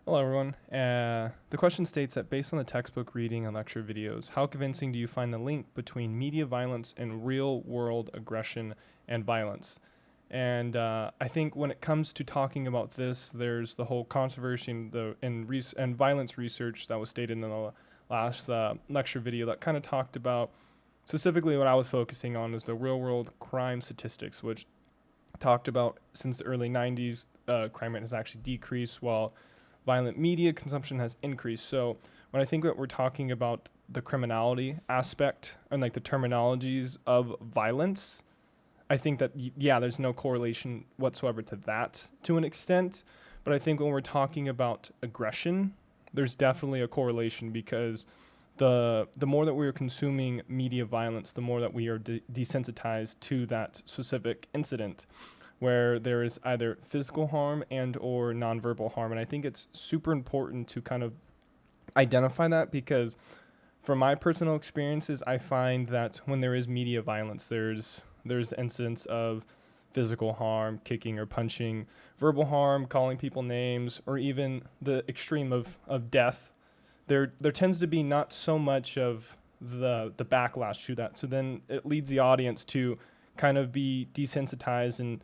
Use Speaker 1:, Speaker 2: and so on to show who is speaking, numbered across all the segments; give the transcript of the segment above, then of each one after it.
Speaker 1: Hello, everyone. The question states that based on the textbook reading and lecture videos, how convincing do you find the link between media violence and real world aggression and violence? And I think when it comes to talking about this, there's the whole controversy and violence research that was stated in the last lecture video that kind of talked about specifically what I was focusing on is the real world crime statistics, which talked about since the early 90s, crime rate has actually decreased while violent media consumption has increased. So when I think that we're talking about the criminality aspect and like the terminologies of violence, I think that there's no correlation whatsoever to that to an extent. But I think when we're talking about aggression, there's definitely a correlation because the more that we're consuming media violence, the more that we are desensitized to that specific incident where there is either physical harm and or nonverbal harm. And I think it's super important to kind of identify that because from my personal experiences, I find that when there is media violence, there's incidents of physical harm, kicking or punching, verbal harm, calling people names, or even the extreme of death. There tends to be not so much of the backlash to that. So then it leads the audience to kind of be desensitized and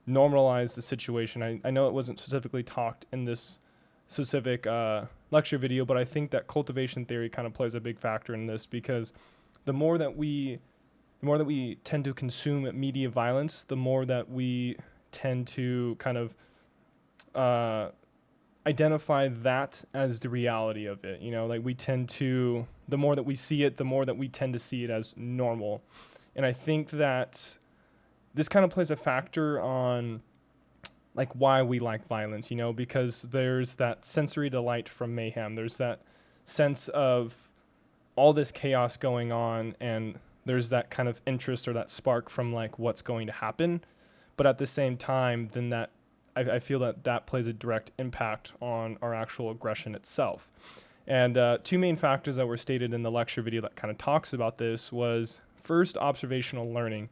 Speaker 1: normalize the situation. I know it wasn't specifically talked in this specific lecture video, but I think that cultivation theory kind of plays a big factor in this because the more that we tend to consume media violence, the more that we tend to kind of identify that as the reality of it. You know, like the more that we see it, the more that we tend to see it as normal. And I think that this kind of plays a factor on like why we like violence, you know, because there's that sensory delight from mayhem. There's that sense of all this chaos going on and there's that kind of interest or that spark from like what's going to happen. But at the same time, then that I feel that plays a direct impact on our actual aggression itself. And two main factors that were stated in the lecture video that kind of talks about this was first, observational learning.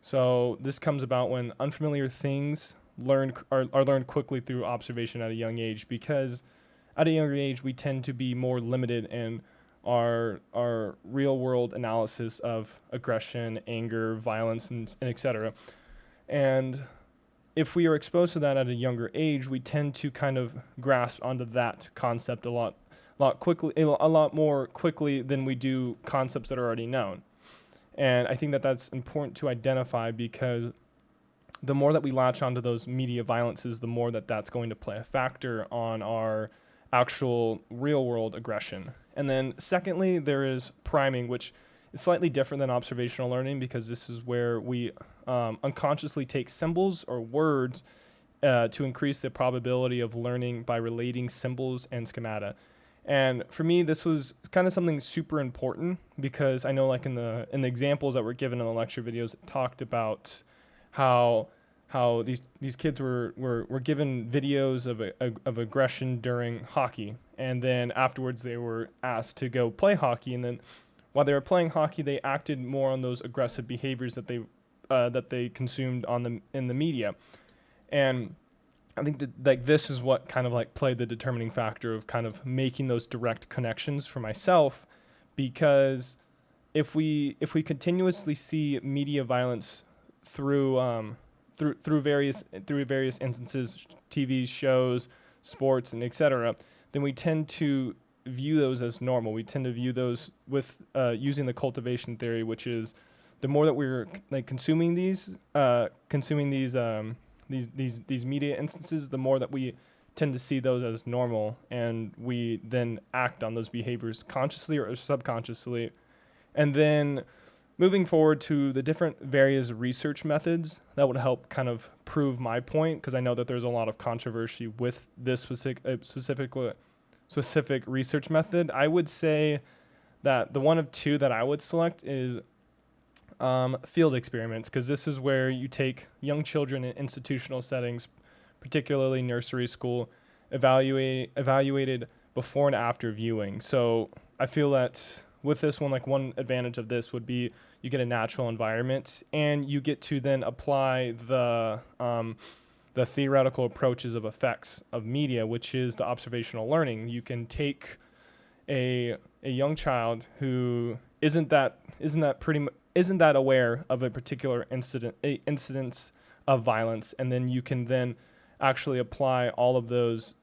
Speaker 1: So this comes about when unfamiliar things are learned quickly through observation at a young age, because at a younger age we tend to be more limited in our real world analysis of aggression, anger, violence, and etc. And if we are exposed to that at a younger age, we tend to kind of grasp onto that concept a lot more quickly than we do concepts that are already known. And I think that that's important to identify because the more that we latch onto those media violences, the more that that's going to play a factor on our actual real world aggression. And then secondly, there is priming, which is slightly different than observational learning because this is where we unconsciously take symbols or words to increase the probability of learning by relating symbols and schemata. And for me, this was kind of something super important because I know like in the examples that were given in the lecture videos, it talked about how these kids were given videos of aggression during hockey, and then afterwards they were asked to go play hockey, and then while they were playing hockey, they acted more on those aggressive behaviors that they consumed in the media, and I think that like this is what kind of like played the determining factor of kind of making those direct connections for myself, because if we continuously see media violence through various instances, TV shows, sports, and etc., then we tend to view those as normal. We tend to view those with using the cultivation theory, which is the more that we're like consuming these media instances, the more that we tend to see those as normal, and we then act on those behaviors consciously or subconsciously. And then moving forward to the different various research methods that would help kind of prove my point, because I know that there's a lot of controversy with this specific research method. I would say that the one of two that I would select is field experiments, because this is where you take young children in institutional settings, particularly nursery school, evaluated before and after viewing. So I feel that with this one, like one advantage of this would be you get a natural environment and you get to then apply the the theoretical approaches of effects of media, which is the observational learning. You can take a young child who isn't that aware of a particular incidence of violence, and then you can then actually apply those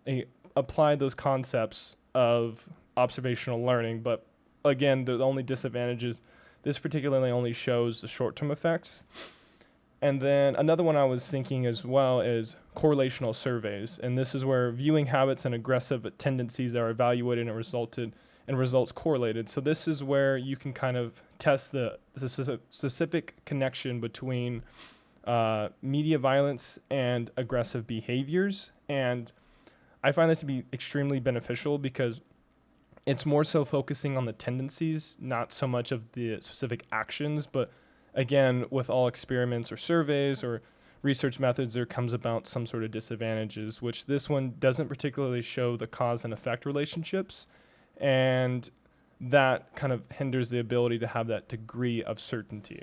Speaker 1: concepts of observational learning. But again, the only disadvantage is this particularly only shows the short-term effects. And then another one I was thinking as well is correlational surveys. And this is where viewing habits and aggressive tendencies are evaluated and results correlated. So this is where you can kind of test the specific connection between media violence and aggressive behaviors. And I find this to be extremely beneficial because it's more so focusing on the tendencies, not so much of the specific actions. But again, with all experiments or surveys or research methods, there comes about some sort of disadvantages, which this one doesn't particularly show the cause and effect relationships. And that kind of hinders the ability to have that degree of certainty.